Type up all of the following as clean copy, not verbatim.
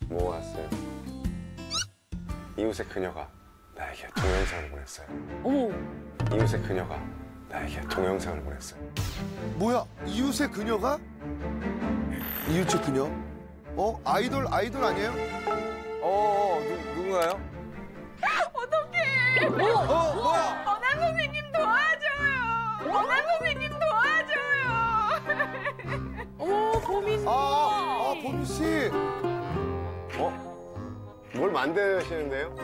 뭐 왔어요? 이웃의 그녀가 나에게 동영상을 보냈어요. 어머. 이웃의 그녀가 나에게 동영상을 보냈어요. 뭐야? 이웃의 그녀가? 이웃의 그녀? 아이돌 아니에요? 누군가요? 어떡해. 뭐야? 원한 선생님 도와줘요. 원한 선생님 도와줘요. 어머, 보민. 보미 씨. 뭘 만드시는데요?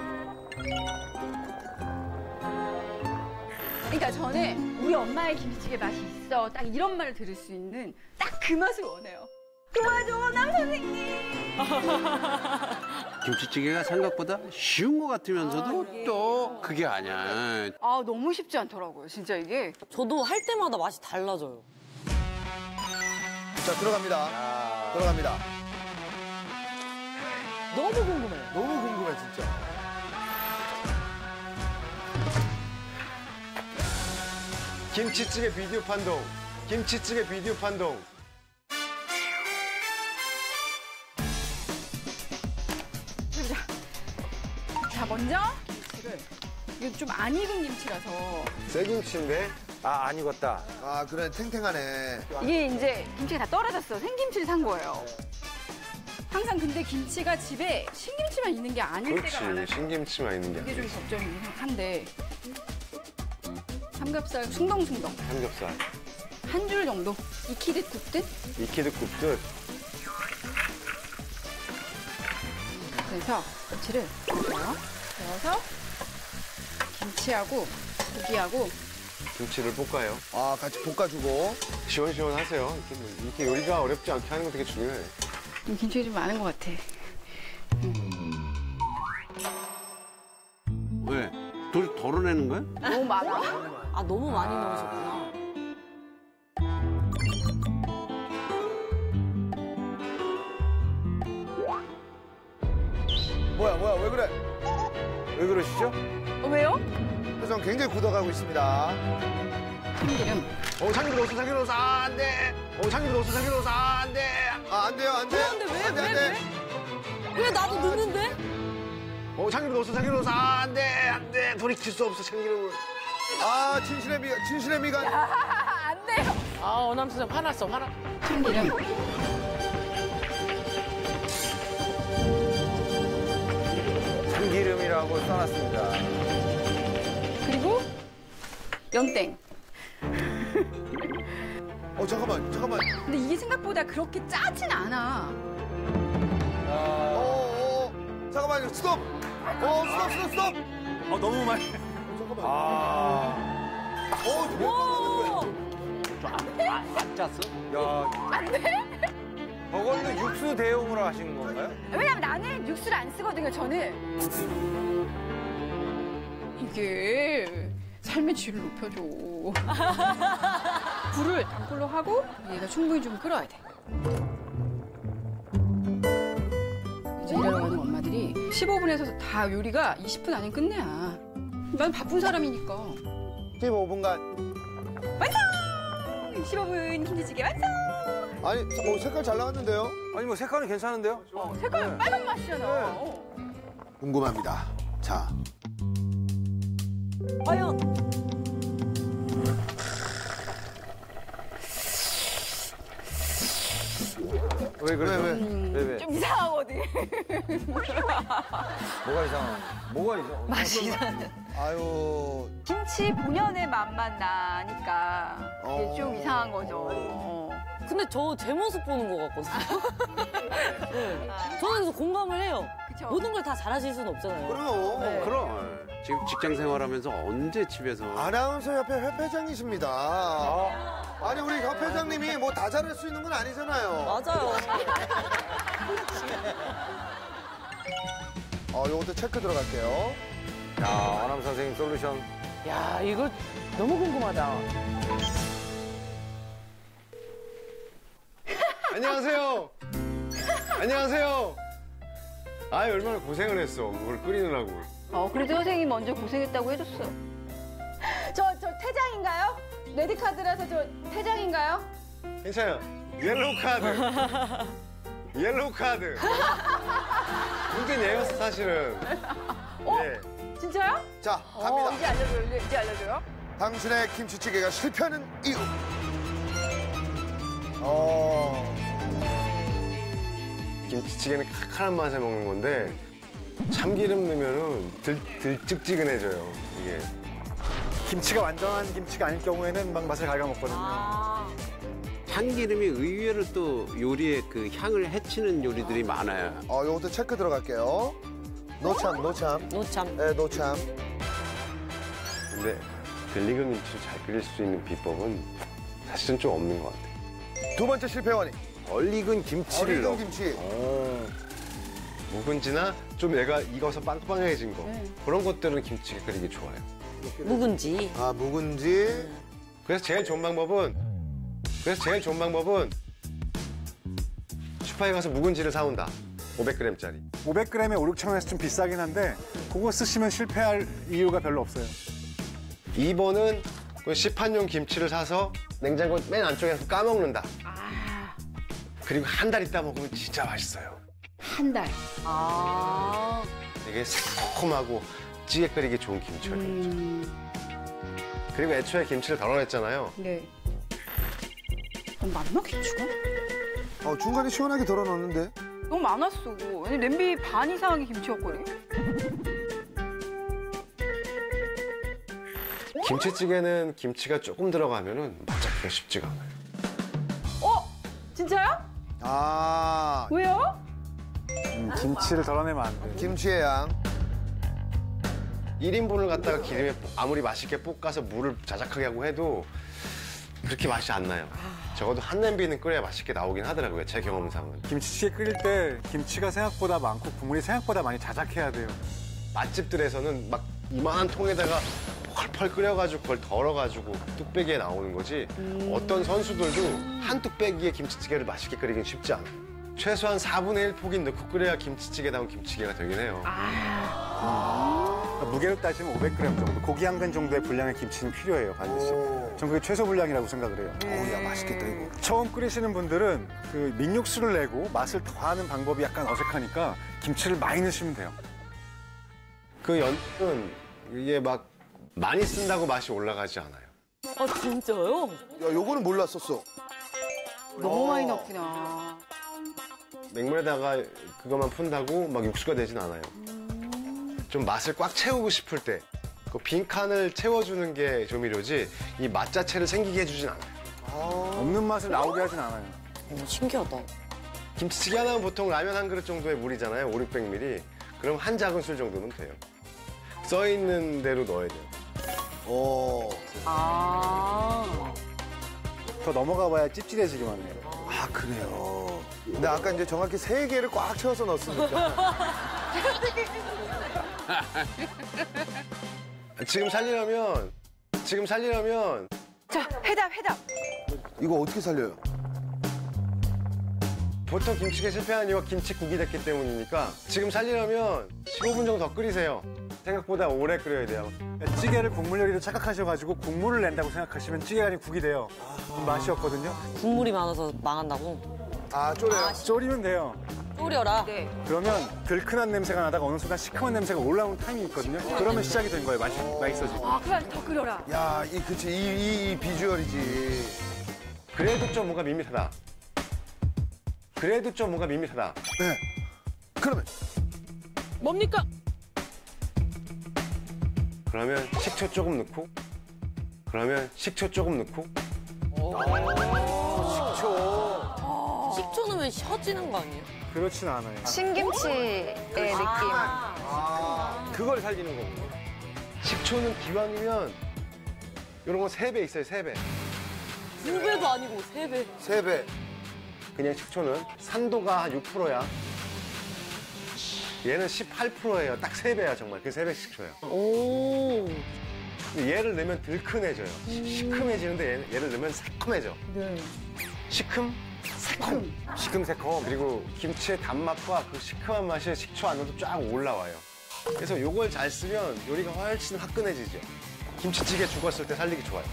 그러니까 저는 우리 엄마의 김치찌개 맛이 있어. 딱 이런 말을 들을 수 있는 딱 그 맛을 원해요. 도와줘, 원한 선생님. 김치찌개가 생각보다 쉬운 것 같으면서도 예. 또 그게 아니야. 너무 쉽지 않더라고요, 진짜 이게. 저도 할 때마다 맛이 달라져요. 자, 들어갑니다. 들어갑니다. 너무 궁금해. 너무 궁금해, 진짜. 김치찌개 비디오 판동. 김치찌개 비디오 판동. 자, 먼저 김치를. 이게 좀 안 익은 김치라서. 새김치인데? 안 익었다. 그래, 탱탱하네. 이게 이제 김치가 다 떨어졌어. 생김치를 산 거예요. 항상 근데 김치가 집에 신김치만 있는 게 아닐 때가 많아요. 그렇지. 신김치만 있는 게 이게 아니지. 좀 걱정이긴 한데. 삼겹살 숭덩숭덩. 삼겹살. 한 줄 정도 익히듯 굽듯. 익히듯 굽듯. 그래서 김치를 넣어요. 넣어서 김치하고 고기하고 김치를 볶아요. 같이 볶아주고. 시원시원하세요. 이렇게 요리가 어렵지 않게 하는 거 되게 중요해. 김치가 좀 많은 것 같아. 왜? 덜어내는 거야? 너무 많아. 너무 많이 넣으셨구나. 뭐야, 왜 그래? 왜 그러시죠? 왜요? 표정 굉장히 굳어가고 있습니다. 참기름. 참기름 넣었어, 참기름 넣었어. 안 돼. 참기름 넣었어, 참기름 넣었어. 안 돼. 안 돼요, 안 돼요. 근데 왜, 안 돼, 안 돼. 왜 나도 넣는데? 참기름 넣었어, 참기름 넣었어. 안 돼, 안 돼. 돌이킬 수 없어, 참기름을. 진실의 미간. 안 돼요. 원남 선생 화났어. 참기름. 참기름이라고 써놨습니다. 그리고 연땡. 잠깐만. 근데 이게 생각보다 그렇게 짜진 않아. 잠깐만요, 스톱. 스톱. 너무 많이. 잠깐만. 안 짰어? 야, 안 돼? 저걸로 육수 대용으로 하시는 건가요? 왜냐면 나는 육수를 안 쓰거든요, 저는. 이게 삶의 질을 높여줘. 불을 단불로 하고 얘가 충분히 좀 끓어야 돼. 이제 일하러 가는 엄마들이 15분에서 다 요리가 20분 안에 끝내야. 난 바쁜 사람이니까. 15분간. 완성! 15분 김치찌개 완성! 아니, 색깔 잘 나왔는데요? 아니, 뭐 색깔은 괜찮은데요? 색깔 빨간 맛이잖아. 궁금합니다. 자. 과연. 왜 그래? 왜? 좀 이상하거든. 뭐가 이상? 맛이 이상해. 아유. 김치 본연의 맛만 나니까 이게 좀 이상한 거죠. 근데 저 제 모습 보는 것 같거든요. 네. 저는 그래서 공감을 해요. 그쵸? 모든 걸 다 잘하실 수는 없잖아요. 그럼. 네. 그럼. 지금 직장 생활하면서 언제 집에서. 아나운서 협회 회장이십니다. 아니, 우리 협회장님이 뭐 다 잘할 수 있는 건 아니잖아요. 맞아요. 요것도 체크 들어갈게요. 야, 원남 선생님 솔루션. 야, 이거 너무 궁금하다. 안녕하세요. 안녕하세요. 얼마나 고생을 했어. 그걸 끓이느라고. 그래도 선생님이 먼저 고생했다고 해줬어. 저 퇴장인가요? 레드카드라서 저 퇴장인가요? 괜찮아요. 옐로우 카드. 옐로우 카드. 문제 내였어, 사실은. 예. 진짜요? 자, 갑니다. 이제 알려줘요. 이제 알려줘요. 당신의 김치찌개가 실패하는 이유. 김치찌개는 칼칼한 맛에 먹는 건데 참기름 넣으면은 들찍지근해져요, 이게. 김치가 완전한 김치가 아닐 경우에는 막 맛을 갉아먹거든요. 참기름이 의외로 또 요리의 그 향을 해치는 요리들이 많아요. 요것도 체크 들어갈게요. 노참. 노참. 네, 노참. 근데 델리금 김치를 잘 끓일 수 있는 비법은 사실은 좀 없는 것 같아요. 두 번째 실패 원인. 덜 익은 김치를 어리건 넣고 김치. 묵은지나 좀 얘가 익어서 빵빵해진 거 그런 것들은 김치가 끓이기 좋아요. 묵은지. 묵은지. 그래서 제일 좋은 방법은 슈퍼에 가서 묵은지를 사온다. 500g짜리. 500g에 5, 6천 원에서 좀 비싸긴 한데 그거 쓰시면 실패할 이유가 별로 없어요. 2번은 그 시판용 김치를 사서 냉장고 맨 안쪽에 까먹는다. 그리고 한 달 있다 먹으면 진짜 맛있어요. 한 달. 되게 새콤하고 찌개 끓이기 좋은 김치가 되죠. 그리고 애초에 김치를 덜어냈잖아요. 네. 맞나 김치가? 중간에 시원하게 덜어 넣었는데. 너무 많았어. 왜냐면 냄비 반 이상의 김치였거든. 김치찌개는 김치가 조금 들어가면은 맛잡기가 쉽지가 않아요. 진짜요? 왜요? 김치를 덜어내면 안 돼요. 김치의 양. 1인분을 갖다가 기름에 아무리 맛있게 볶아서 물을 자작하게 하고 해도 그렇게 맛이 안 나요. 적어도 한 냄비는 끓여야 맛있게 나오긴 하더라고요, 제 경험상은. 김치찌개 끓일 때 김치가 생각보다 많고 국물이 생각보다 많이 자작해야 돼요. 맛집들에서는 막 이만한 통에다가 펄펄 끓여가지고 그걸 덜어가지고 뚝배기에 나오는 거지 어떤 선수들도 한 뚝배기에 김치찌개를 맛있게 끓이긴 쉽지 않아요. 최소한 4분의 1 폭인 넣고 끓여야 김치찌개다운 김치찌개가 되긴 해요. 그러니까 무게로 따지면 500g 정도, 고기 한 근 정도의 분량의 김치는 필요해요, 반드시. 전 그게 최소 분량이라고 생각을 해요. 야, 맛있겠다, 이거. 처음 끓이시는 분들은 그 민육수를 내고 맛을 더하는 방법이 약간 어색하니까 김치를 많이 넣으시면 돼요. 그 연은 이게 막 많이 쓴다고 맛이 올라가지 않아요. 진짜요? 야, 요거는 몰랐었어. 너무 많이 넣구나. 맹물에다가 그것만 푼다고 막 육수가 되진 않아요. 좀 맛을 꽉 채우고 싶을 때 그 빈칸을 채워주는 게 조미료지 이 맛 자체를 생기게 해주진 않아요. 없는 맛을 나오게 하진 않아요. 신기하다. 김치찌개 하나면 보통 라면 한 그릇 정도의 물이잖아요. 5, 600ml. 그럼 한 작은술 정도면 돼요. 써있는 대로 넣어야 돼요. 더 넘어가 봐야 찝찝해지기만 해요. 그래요. 근데 아까 이제 정확히 3개를 꽉 채워서 넣었으니까. 지금 살리려면 자, 해답. 이거 어떻게 살려요? 보통 김치가 실패한 이유가 김치국이 됐기 때문이니까 지금 살리려면 15분 정도 더 끓이세요. 생각보다 오래 끓여야 돼요. 찌개를 국물 요리로 착각하셔가지고 국물을 낸다고 생각하시면 찌개가 아닌 국이 돼요. 맛이 없거든요. 국물이 많아서 망한다고? 쪼려요. 졸이면 돼요. 졸여라. 네. 그러면 들큰한 냄새가 나다가 어느 순간 시큼한 냄새가 올라오는 타임이 있거든요. 그러면 시작이 된 거예요. 맛있어지고. 그냥 더 끓여라. 야, 이 비주얼이지. 그래도 좀 뭔가 밋밋하다. 네. 그러면 뭡니까? 그러면 식초 조금 넣고 식초 넣으면 셔지는 거 아니에요? 그렇진 않아요. 신김치의 느낌. 그걸 살리는 거고. 식초는 기왕이면 이런 거 3배 있어요, 3배. 2배도 아니고 3배. 3배. 그냥 식초는 산도가 한 6%야. 얘는 18%예요. 딱 3배야, 정말. 그 3배 식초예요. 오. 근데 얘를 넣으면 들큰해져요. 시큼해지는데 얘를 넣으면 새콤해져. 네. 시큼, 새콤. 그리고 김치의 단맛과 그 시큼한 맛이 식초 안으로 쫙 올라와요. 그래서 요걸 잘 쓰면 요리가 훨씬 화끈해지죠. 김치찌개 죽었을 때 살리기 좋아요.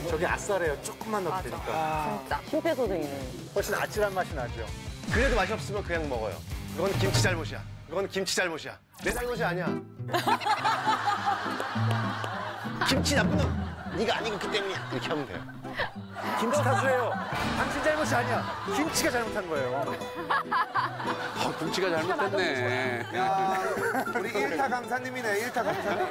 저게 아싸래요. 조금만 넣어도 되니까. 진짜. 심폐소생이네. 훨씬 아찔한 맛이 나죠. 그래도 맛이 없으면 그냥 먹어요. 그건 김치 잘못이야. 그건 김치 잘못이야. 내 잘못이 아니야. 김치 나쁜 놈. 네가 안 익었기 때문이야. 이렇게 하면 돼요. 김치 탓이에요. 당신 잘못이 아니야. 김치가 잘못한 거예요. 김치가 잘못됐네. 야, 우리 일타 강사님이네, 일타 강사님.